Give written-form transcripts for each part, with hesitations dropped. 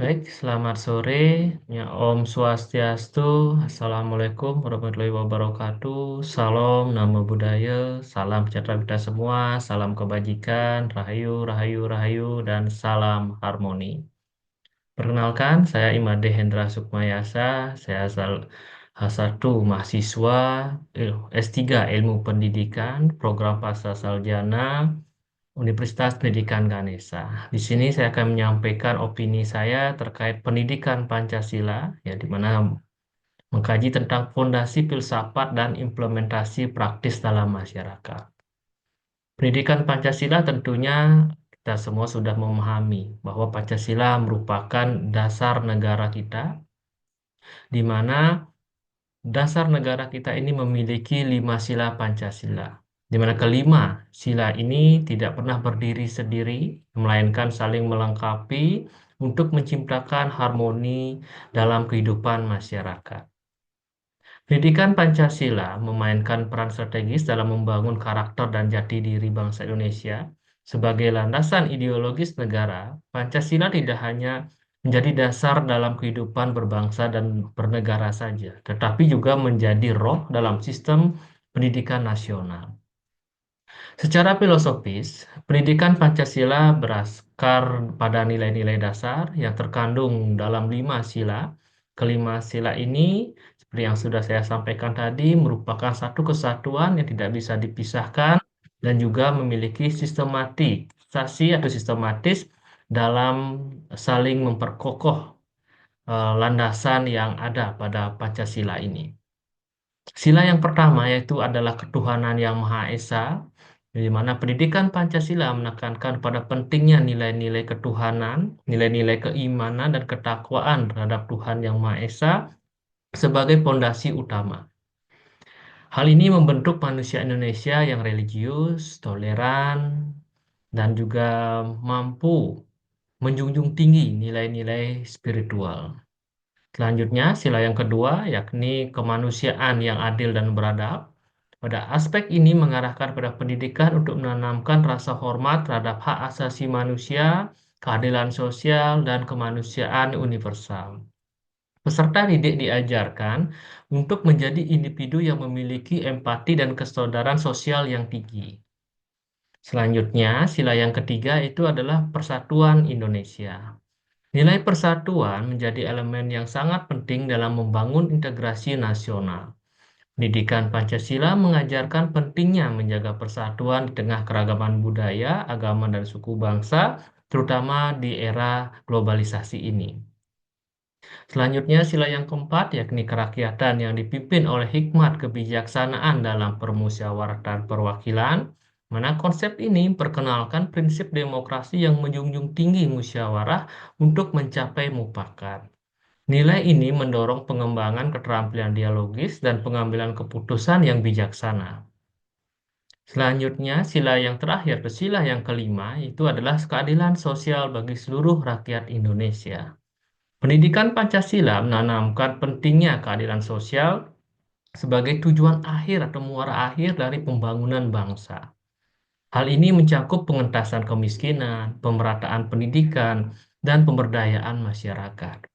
Baik, selamat sore. Ya, Om Swastiastu. Assalamualaikum warahmatullahi wabarakatuh. Salam, namo buddhaya, salam sejahtera kita semua, salam kebajikan, rahayu, rahayu, rahayu, dan salam harmoni. Perkenalkan, saya Imade Hendra Sukmayasa. Saya satu mahasiswa S3 Ilmu Pendidikan, program Pasca Sarjana Universitas Pendidikan Ganesha. Di sini saya akan menyampaikan opini saya terkait pendidikan Pancasila, ya, di mana mengkaji tentang fondasi filsafat dan implementasi praktis dalam masyarakat. Pendidikan Pancasila tentunya kita semua sudah memahami bahwa Pancasila merupakan dasar negara kita, di mana dasar negara kita ini memiliki 5 sila Pancasila, di mana kelima sila ini tidak pernah berdiri sendiri, melainkan saling melengkapi untuk menciptakan harmoni dalam kehidupan masyarakat. Pendidikan Pancasila memainkan peran strategis dalam membangun karakter dan jati diri bangsa Indonesia. Sebagai landasan ideologis negara, Pancasila tidak hanya menjadi dasar dalam kehidupan berbangsa dan bernegara saja, tetapi juga menjadi roh dalam sistem pendidikan nasional. Secara filosofis, pendidikan Pancasila beraskar pada nilai-nilai dasar yang terkandung dalam 5 sila. Kelima sila ini, seperti yang sudah saya sampaikan tadi, merupakan satu kesatuan yang tidak bisa dipisahkan dan juga memiliki sistematisasi atau sistematis dalam saling memperkokoh landasan yang ada pada Pancasila ini. Sila yang pertama yaitu adalah ketuhanan yang Maha Esa, di mana pendidikan Pancasila menekankan pada pentingnya nilai-nilai ketuhanan, nilai-nilai keimanan dan ketakwaan terhadap Tuhan yang Maha Esa sebagai pondasi utama. Hal ini membentuk manusia Indonesia yang religius, toleran, dan juga mampu menjunjung tinggi nilai-nilai spiritual. Selanjutnya, sila yang kedua, yakni kemanusiaan yang adil dan beradab. Pada aspek ini mengarahkan pada pendidikan untuk menanamkan rasa hormat terhadap hak asasi manusia, keadilan sosial, dan kemanusiaan universal. Peserta didik diajarkan untuk menjadi individu yang memiliki empati dan kesadaran sosial yang tinggi. Selanjutnya, sila yang ketiga itu adalah persatuan Indonesia. Nilai persatuan menjadi elemen yang sangat penting dalam membangun integrasi nasional. Pendidikan Pancasila mengajarkan pentingnya menjaga persatuan di tengah keragaman budaya, agama, dan suku bangsa, terutama di era globalisasi ini. Selanjutnya, sila yang keempat, yakni kerakyatan yang dipimpin oleh hikmat kebijaksanaan dalam permusyawaratan perwakilan, mana konsep ini memperkenalkan prinsip demokrasi yang menjunjung tinggi musyawarah untuk mencapai mufakat. Nilai ini mendorong pengembangan keterampilan dialogis dan pengambilan keputusan yang bijaksana. Selanjutnya, sila yang terakhir, sila yang kelima, itu adalah keadilan sosial bagi seluruh rakyat Indonesia. Pendidikan Pancasila menanamkan pentingnya keadilan sosial sebagai tujuan akhir atau muara akhir dari pembangunan bangsa. Hal ini mencakup pengentasan kemiskinan, pemerataan pendidikan, dan pemberdayaan masyarakat.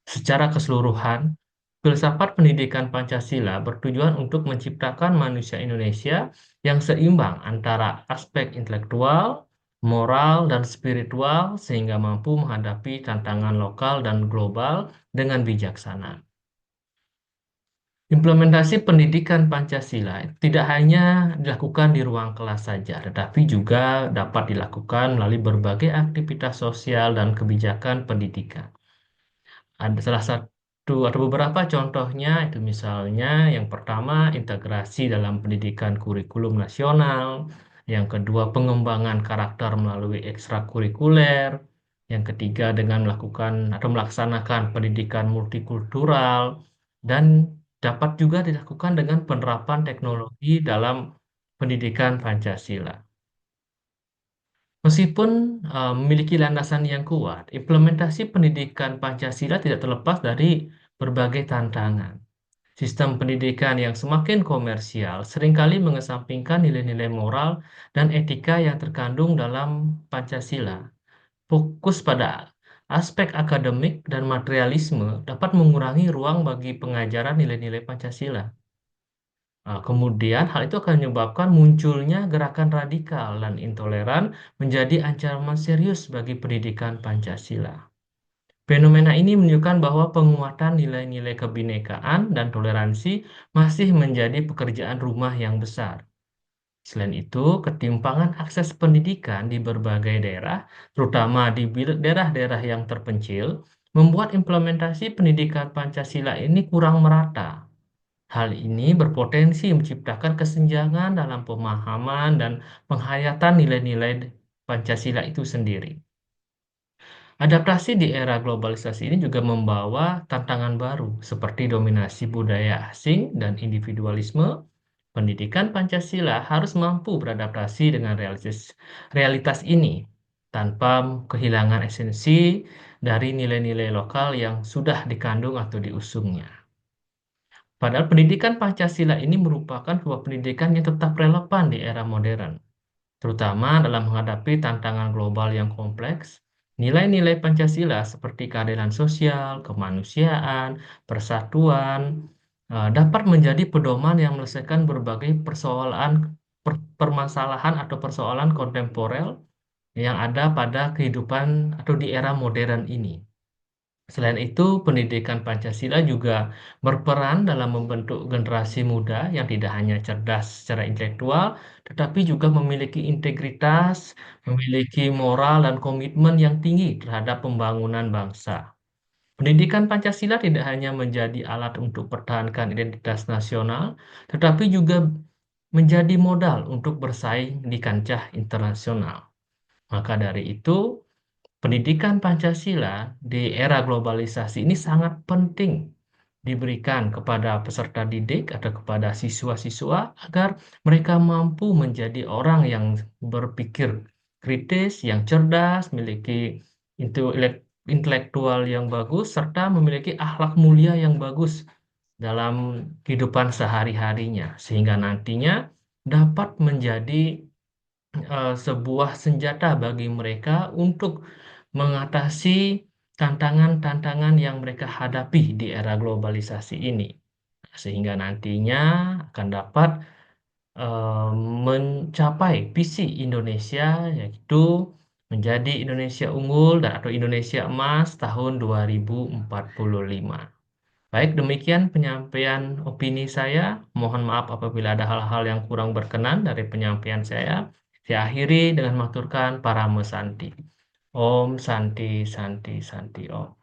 Secara keseluruhan, filsafat pendidikan Pancasila bertujuan untuk menciptakan manusia Indonesia yang seimbang antara aspek intelektual, moral, dan spiritual sehingga mampu menghadapi tantangan lokal dan global dengan bijaksana. Implementasi pendidikan Pancasila tidak hanya dilakukan di ruang kelas saja, tetapi juga dapat dilakukan melalui berbagai aktivitas sosial dan kebijakan pendidikan. Ada salah satu atau beberapa contohnya itu misalnya yang pertama integrasi dalam pendidikan kurikulum nasional, yang kedua pengembangan karakter melalui ekstrakurikuler, yang ketiga dengan melakukan atau melaksanakan pendidikan multikultural dan dapat juga dilakukan dengan penerapan teknologi dalam pendidikan Pancasila. Meskipun memiliki landasan yang kuat, implementasi pendidikan Pancasila tidak terlepas dari berbagai tantangan. Sistem pendidikan yang semakin komersial seringkali mengesampingkan nilai-nilai moral dan etika yang terkandung dalam Pancasila. Fokus pada aspek akademik dan materialisme dapat mengurangi ruang bagi pengajaran nilai-nilai Pancasila. Kemudian hal itu akan menyebabkan munculnya gerakan radikal dan intoleran menjadi ancaman serius bagi pendidikan Pancasila. Fenomena ini menunjukkan bahwa penguatan nilai-nilai kebinekaan dan toleransi masih menjadi pekerjaan rumah yang besar. Selain itu, ketimpangan akses pendidikan di berbagai daerah, terutama di daerah-daerah yang terpencil, membuat implementasi pendidikan Pancasila ini kurang merata. Hal ini berpotensi menciptakan kesenjangan dalam pemahaman dan penghayatan nilai-nilai Pancasila itu sendiri. Adaptasi di era globalisasi ini juga membawa tantangan baru, seperti dominasi budaya asing dan individualisme. Pendidikan Pancasila harus mampu beradaptasi dengan realitas ini, tanpa kehilangan esensi dari nilai-nilai lokal yang sudah dikandung atau diusungnya. Padahal pendidikan Pancasila ini merupakan sebuah pendidikan yang tetap relevan di era modern, terutama dalam menghadapi tantangan global yang kompleks. Nilai-nilai Pancasila seperti keadilan sosial, kemanusiaan, persatuan, dapat menjadi pedoman yang menyelesaikan berbagai permasalahan atau persoalan kontemporer yang ada pada kehidupan atau di era modern ini. Selain itu, pendidikan Pancasila juga berperan dalam membentuk generasi muda yang tidak hanya cerdas secara intelektual, tetapi juga memiliki integritas, memiliki moral dan komitmen yang tinggi terhadap pembangunan bangsa. Pendidikan Pancasila tidak hanya menjadi alat untuk pertahankan identitas nasional, tetapi juga menjadi modal untuk bersaing di kancah internasional. Maka dari itu, pendidikan Pancasila di era globalisasi ini sangat penting diberikan kepada peserta didik atau kepada siswa-siswa agar mereka mampu menjadi orang yang berpikir kritis, yang cerdas, memiliki intelektual yang bagus, serta memiliki akhlak mulia yang bagus dalam kehidupan sehari-harinya, sehingga nantinya dapat menjadi sebuah senjata bagi mereka untuk mengatasi tantangan-tantangan yang mereka hadapi di era globalisasi ini. Sehingga nantinya akan dapat eh, mencapai visi Indonesia, yaitu menjadi Indonesia unggul dan atau Indonesia emas tahun 2045. Baik, demikian penyampaian opini saya. Mohon maaf apabila ada hal-hal yang kurang berkenan dari penyampaian saya. Saya akhiri dengan maturkan para Santi. Om Santi Santi Santi Om.